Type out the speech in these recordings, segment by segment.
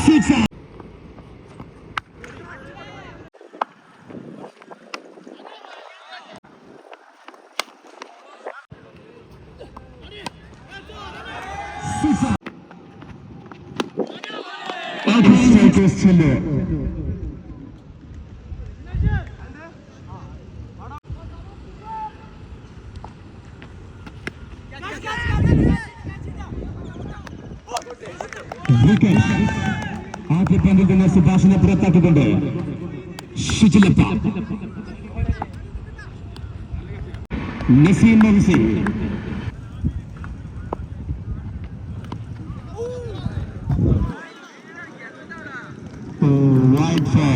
Six. ആദ്യ പന്തിൽ തന്നെ സുഭാഷിനെ പുറത്താക്കിക്കൊണ്ട് ഷിജിലപ്പ Naseem Mansi wide for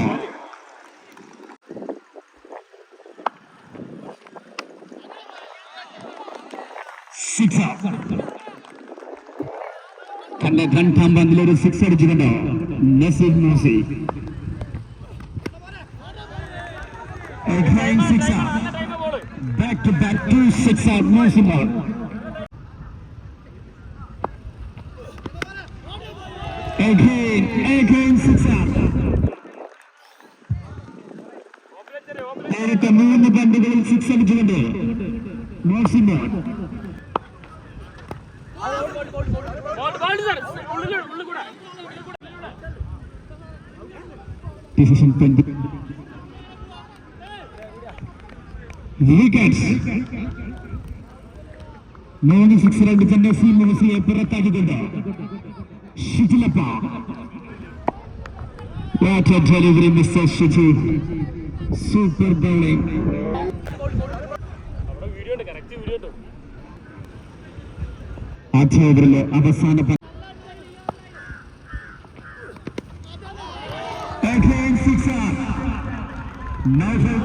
six up. തന്റെ രണ്ടാം പന്തിൽ ഒരു സിക്സ് അടിച്ചിട്ടുണ്ട് നസീം മൂസി. Again six up. Back to back 2 6 out Musi ball. Again six up. നേരത്തെ 3 പന്തുകളിൽ സിക്സ് അടിച്ചിട്ടുണ്ട് മൂസി ball. Decision pending. Wickets. 3 sixer അടിച്ച Naseem മൂസിയെ പുറത്താക്കിയിട്ടുണ്ട് ഷിജിലപ്പ. What a delivery, Mr. Shiji. Super bowling. ആദ്യ ഓവറിലെ അവസാന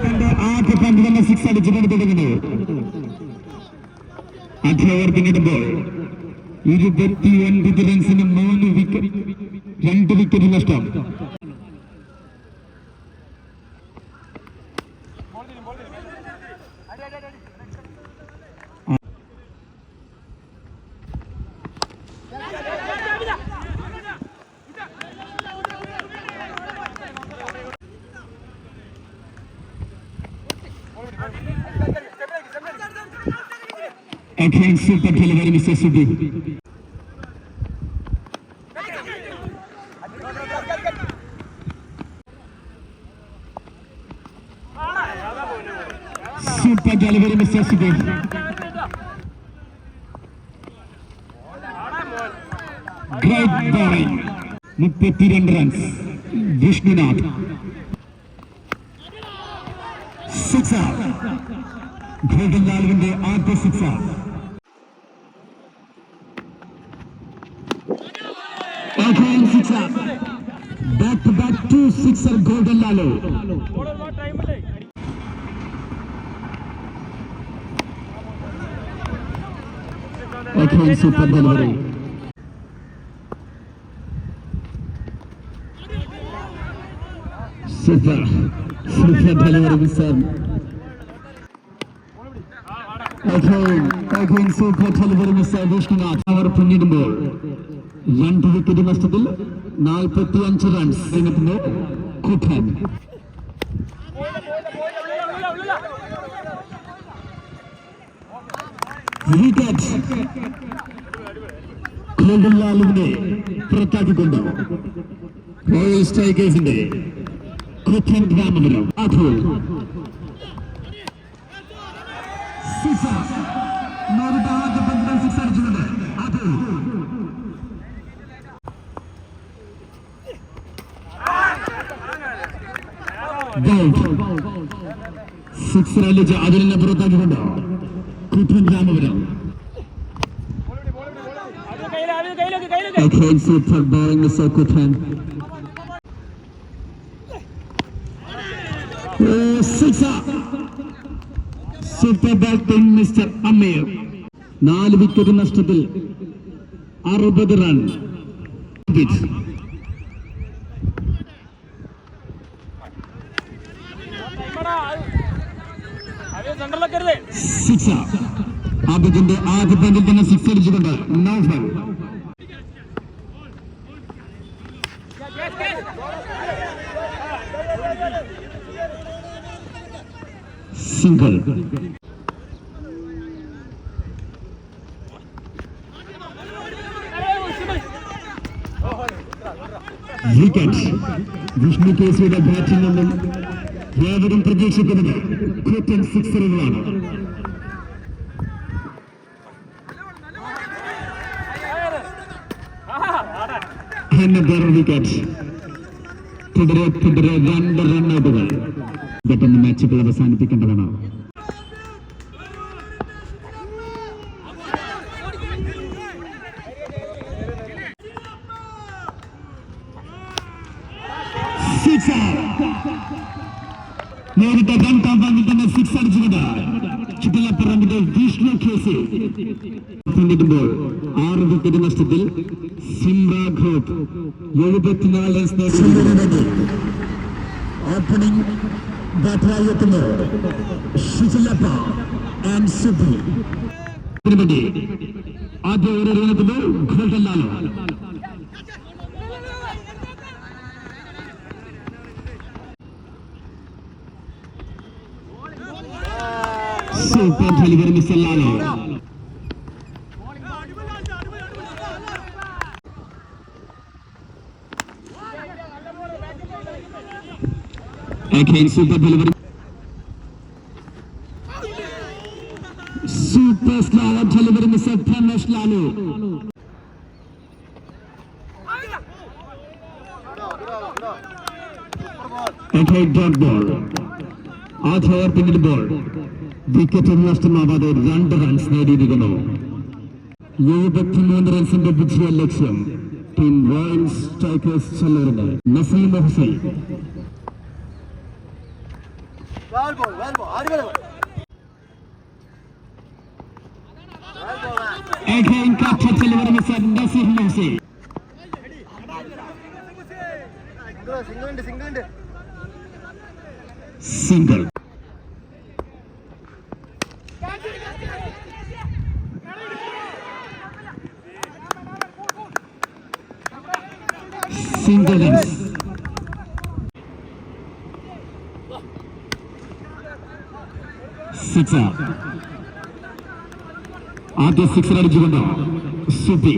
തന്റെ ആദ്യ പന്ത് തന്നെ സിക്സ് അടിച്ചുകൊണ്ട് തുടങ്ങുന്നു. ആദ്യ ഓവർ പിന്നിടുമ്പോൾ 29 റൺസിന് 2 വിക്കറ്റ് നഷ്ടം. Again, super delivery, Mr. Sudhi. Super delivery, Mr. Sudhi. Great bowling. 32 runs. Vishnunath. 6 out. Golden Lalvinde ആദ്യ 6 out. Again six up. Back to back 2 6er Golden Lalo. Again super delivery. Super delivery, Mr. Again super delivery, Mr. Vishnunath. അവർ പിന്നിടുമ്പോൾ 2 wicket നഷ്ടത്തിൽ 45 runs കഴിഞ്ഞപ്പോൾ കുട്ടൻ. Wicket golden ലാലുവിനെ പുറത്താക്കിക്കൊണ്ട് royal സ്ട്രൈക്കേഴ്സിന്റെ കുട്ടൻ Ramapuram. Atul six അടിച്ചുകൊണ്ട് Atul six അടിച്ച് അതിനെ പുറത്താക്കിക്കൊണ്ട് കുട്ടൻ Ramapuram. Super bowling mister കുട്ടൻ. Super batting mister അമീർ. 4 wicket നഷ്ടത്തിൽ 60 run. Six. ആദ്യത്തിന്റെ ആദ്യ പന്തിൽ തന്നെ സിക്സ് അടിച്ചുകൊണ്ട് നൗഫൽ. സിംഗിൾ. വിക്കറ്റ്. വിഷ്ണു കേസിയുടെ ബാറ്റിൽ നിന്നും ഏവരും പ്രതീക്ഷിക്കുന്നത് കൂറ്റൻ സിക്സറുകളാണ്. വിക്കറ്റ്. തുടരെ 2 റണ്ണൌട്ടുകൾ. പെട്ടെന്ന് മാച്ചുകൾ അവസാനിപ്പിക്കേണ്ടതാണ്. നേരിട്ട് 2ാം പന്തിൽ തന്നെ 6 അടിച്ചുകൊണ്ട് ചുറ്റിലപ്പുറമിന്റെ വിഷ്ണു കേസ് പിന്നിടുമ്പോൾ 6 വിക്കറ്റ് നഷ്ടത്തിൽ സിംറ ഗ്രൂപ്പ് 74 റൺസ് നേടി. ഓപ്പണിംഗ് ബാറ്ററായി എത്തുന്നു ഷിജിലപ്പ ആൻഡ് സുബി. ആദ്യ ഒരു എറിയുന്നത് ഗോൾഡല്ലാലോ. സൂപ്പർ ഡെലിവറി മിസ്സല്ലാലോ. Again super delivery. Super slow delivery Mr. Pramesh Lalu. Okay, dot ball. ആദ്യ ഓവർ പിന്നിടുമ്പോൾ വിക്കറ്റ് നഷ്ടമാവാതെ 2 റൺസ് നേടിയിരിക്കുന്നു. 73 റൺസിന്റെ വിജയ ലക്ഷ്യം ടീം റോയൽ സ്ട്രൈക്കേഴ്സ് ചെല്ലൂരിന്. Naseem Hussain. Again captured delivery Mr. Nasir Hussain. Single. Single runs. Sixer. ആദ്യ 6 അടിച്ചുകൊണ്ട് സുബി.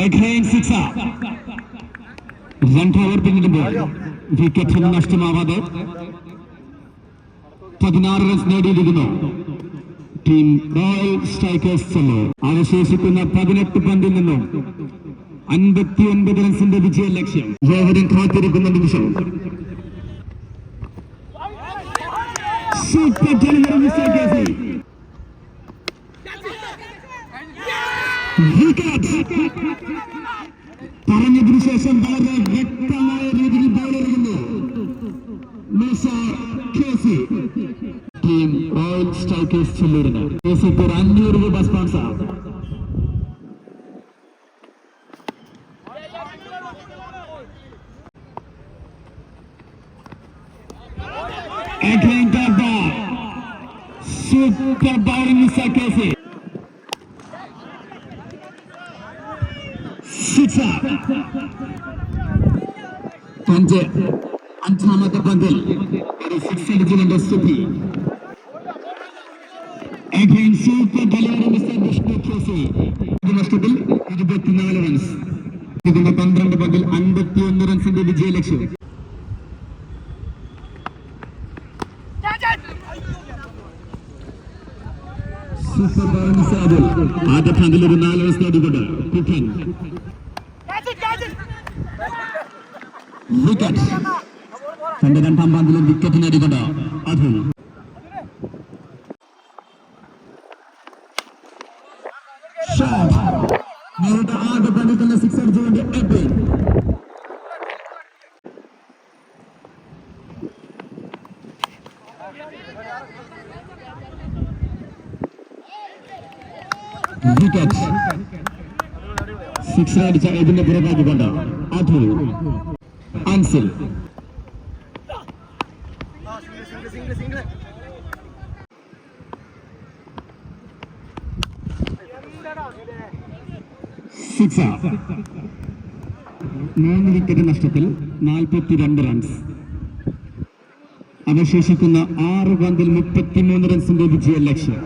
Again sixer. 2 ഓവർ പിന്നിടുമ്പോൾ വിക്കറ്റ് നഷ്ടമാവാതെ 16 റൺസ് നേടിയിരിക്കുന്നു ടീം റോയൽ സ്ട്രൈക്കേഴ്സ് ചെല്ലൂർ. അവശേഷിക്കുന്ന 18 പന്തിൽ നിന്നും 59 റൺസിന്റെ വിജയ ലക്ഷ്യം ഏവരും കാത്തിരിക്കുന്ന നിമിഷം. സൂപ്പർ ഡെലിവറി മിസ്റ്റർ കേസി. വിക്കറ്റ്. പറഞ്ഞതിനു ശേഷം വളരെ വ്യക്തമായ രീതിയിൽ ബോൾ എറിയുന്നു മിസ്റ്റർ കേസി. ടീം റോയൽ സ്ട്രൈക്കേഴ്സ് ചെല്ലൂരിന് കേസിക്ക് ഒരു 500 രൂപ sponsor. Again that ball. Super bowling Mr. Casey. Sixer. അഞ്ചാമത്തെ പന്തിൽ ഒരു 6 അടിച്ചുകൊണ്ട് Subi. Again super delivery Mr. Vishnu കേസി. നഷ്ടത്തിൽ 24 റൺസ്. ഇതിന്റെ 12 പന്തിൽ 51 റൺസിന്റെ വിജയ ലക്ഷ്യം. Super bowling Sabul. ആദ്യ പന്തിൽ ഒരു 4 റൺസ് നേടിക്കൊണ്ട് കുട്ടൻ. വിക്കറ്റ്. തന്റെ 2ാം പന്തിൽ വിക്കറ്റ് നേടിക്കൊണ്ട് അതുൽ. നേരിട്ട് ആദ്യ പന്തിൽ തന്നെ 6 അടിച്ചുകൊണ്ട് എബിൻ. വിക്കറ്റ്. 6 അടിച്ച ഇതിന്റെ പുറത്താക്കിക്കൊണ്ട് അതുൽ. അൻസിൽ. സിക്സ്. 3 വിക്കറ്റ് നഷ്ടത്തിൽ 42 റൺസ്. അവശേഷിക്കുന്ന 6 പന്തിൽ 33 റൺസിന്റെ വിജയ ലക്ഷ്യം.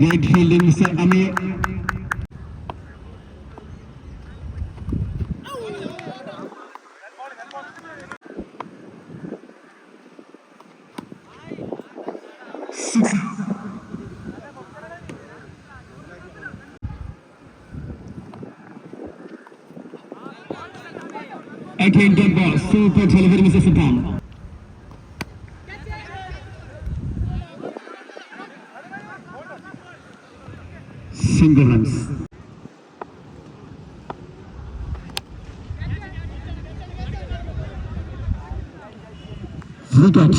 ഗ്രേറ്റ് ഫീൽഡിംഗ് മിസ്റ്റർ അമീർ. Again, good ball. Super delivery, Mr. Sultan. Single runs. Wicket.